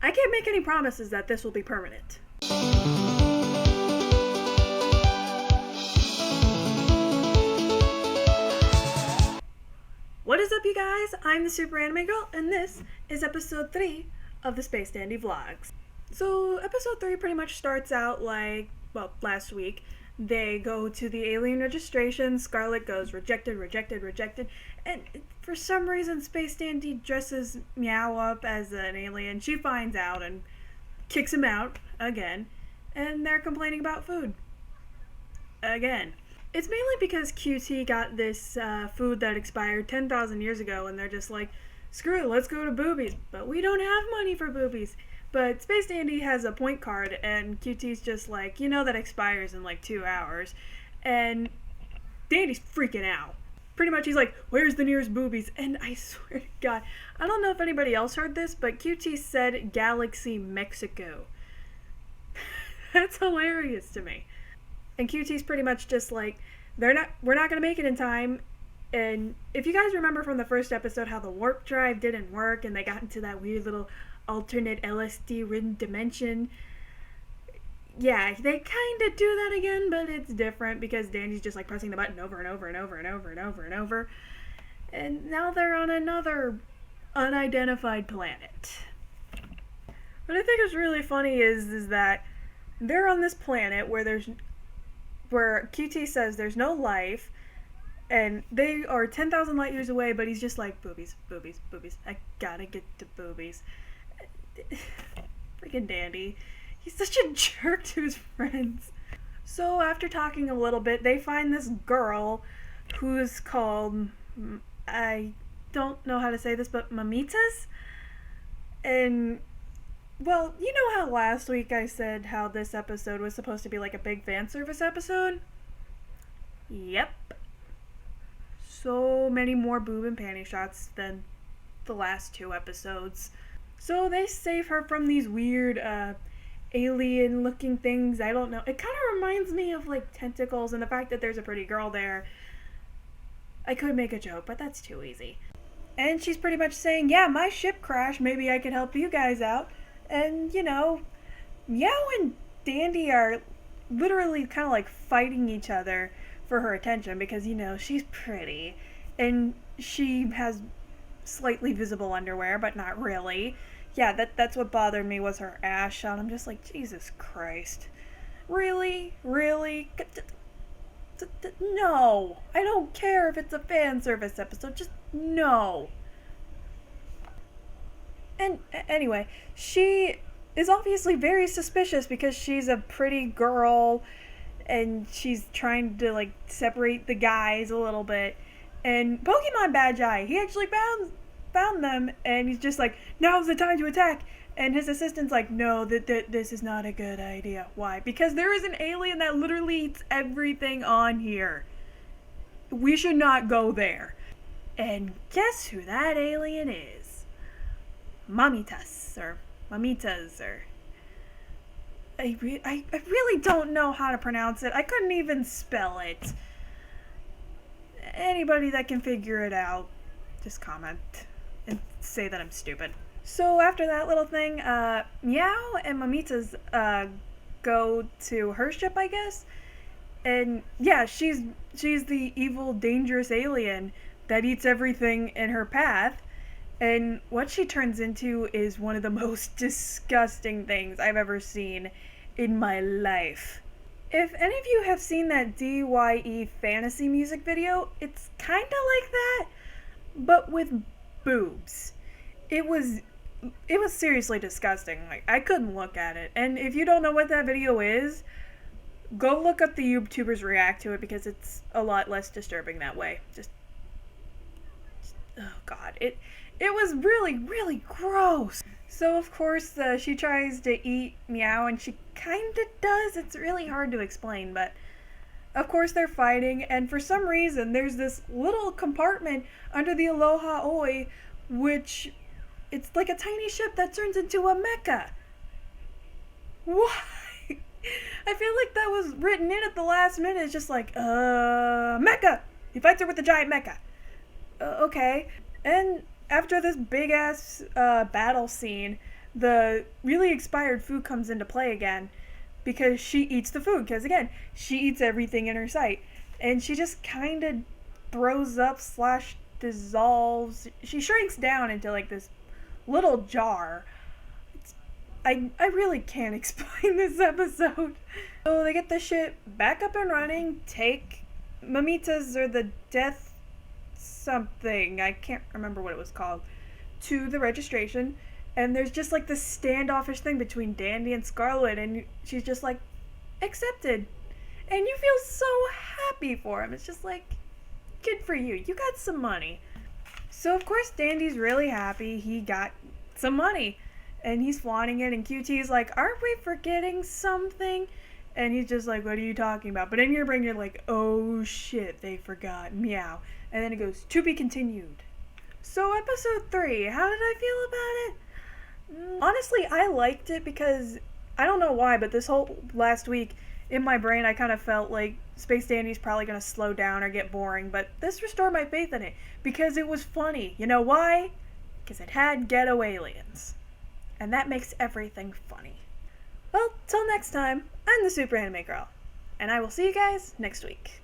I can't make any promises that this will be permanent. What is up, you guys? I'm the SuperAnimeGirl, and this is episode 3 of the Space Dandy Vlogs. So, episode 3 pretty much starts out like, well, last week. They go to the alien registration, Scarlet goes rejected, rejected, rejected, and for some reason Space Dandy dresses Meow up as an alien. She finds out and kicks him out again, and they're complaining about food. Again. It's mainly because QT got this food that expired 10,000 years ago, and they're just like, screw it, let's go to boobies. But we don't have money for boobies. But Space Dandy has a point card, and QT's just like, you know that expires in like 2 hours. And Dandy's freaking out. Pretty much he's like, where's the nearest boobies? And I swear to God, I don't know if anybody else heard this, but QT said Galaxy Mexico. That's hilarious to me. And QT's pretty much just like, we're not going to make it in time. And if you guys remember from the first episode how the warp drive didn't work and they got into that weird little alternate LSD-ridden dimension, yeah, they kind of do that again, but it's different because Dandy's just like pressing the button over and over and over and over and over and over. And now they're on another unidentified planet. What I think is really funny is that they're on this planet where QT says there's no life, and they are 10,000 light years away, but he's just like, boobies, boobies, boobies. I gotta get to boobies. Freaking Dandy. He's such a jerk to his friends. So after talking a little bit, they find this girl who's called, I don't know how to say this, but Mamitas? And well, you know how last week I said how this episode was supposed to be like a big fan service episode? Yep. So many more boob and panty shots than the last 2 episodes. So they save her from these weird alien looking things. I don't know. It kind of reminds me of like tentacles, and the fact that there's a pretty girl there. I could make a joke, but that's too easy. And she's pretty much saying, yeah, my ship crashed. Maybe I could help you guys out. And, you know, Meow and Dandy are literally kind of like fighting each other for her attention because, you know, she's pretty. And she has slightly visible underwear, but not really. Yeah, that's what bothered me was her ass shot. I'm just like, Jesus Christ. Really? Really? No. I don't care if it's a fan service episode. Just no. And anyway, she is obviously very suspicious because she's a pretty girl and she's trying to like separate the guys a little bit. And Pokemon Badge Eye, he actually found them, and he's just like, now's the time to attack. And his assistant's like, no, this is not a good idea. Why? Because there is an alien that literally eats everything on here. We should not go there. And guess who that alien is? Mamitas, or Mamitas, or I really don't know how to pronounce it. I couldn't even spell it. Anybody that can figure it out, just comment and say that I'm stupid. So after that little thing, Meow and Mamitas go to her ship, I guess. And yeah, she's the evil, dangerous alien that eats everything in her path. And what she turns into is one of the most disgusting things I've ever seen in my life. If any of you have seen that DYE fantasy music video, it's kind of like that, but with boobs. It was seriously disgusting. Like, I couldn't look at it. And if you don't know what that video is, go look up the YouTubers react to it because it's a lot less disturbing that way. Just oh God, it was really, really gross. So of course she tries to eat Meow, and she kind of does. It's really hard to explain, but of course they're fighting, and for some reason there's this little compartment under the Aloha Oi, which it's like a tiny ship that turns into a mecha. Why? I feel like that was written in at the last minute. It's just like, mecha! He fights her with the giant mecha. Okay. And after this big-ass battle scene, the really expired food comes into play again because she eats the food. Because again, she eats everything in her sight. And she just kind of throws up slash dissolves. She shrinks down into like this little jar. I really can't explain this episode. So they get the shit back up and running, take Mamita's or the death something, I can't remember what it was called, to the registration. And there's just like this standoffish thing between Dandy and Scarlet, and she's just like, accepted. And you feel so happy for him. It's just like, good for you. You got some money. So of course Dandy's really happy he got some money. And he's flaunting it, and QT's like, aren't we forgetting something? And he's just like, what are you talking about? But in your brain, you're like, oh shit, they forgot. Meow. And then it goes, to be continued. So episode 3, how did I feel about it? Honestly, I liked it because, I don't know why, but this whole last week, in my brain, I kind of felt like Space Dandy's probably going to slow down or get boring. But this restored my faith in it because it was funny. You know why? Because it had ghetto aliens. And that makes everything funny. Well, till next time, I'm the Super Anime Girl, and I will see you guys next week.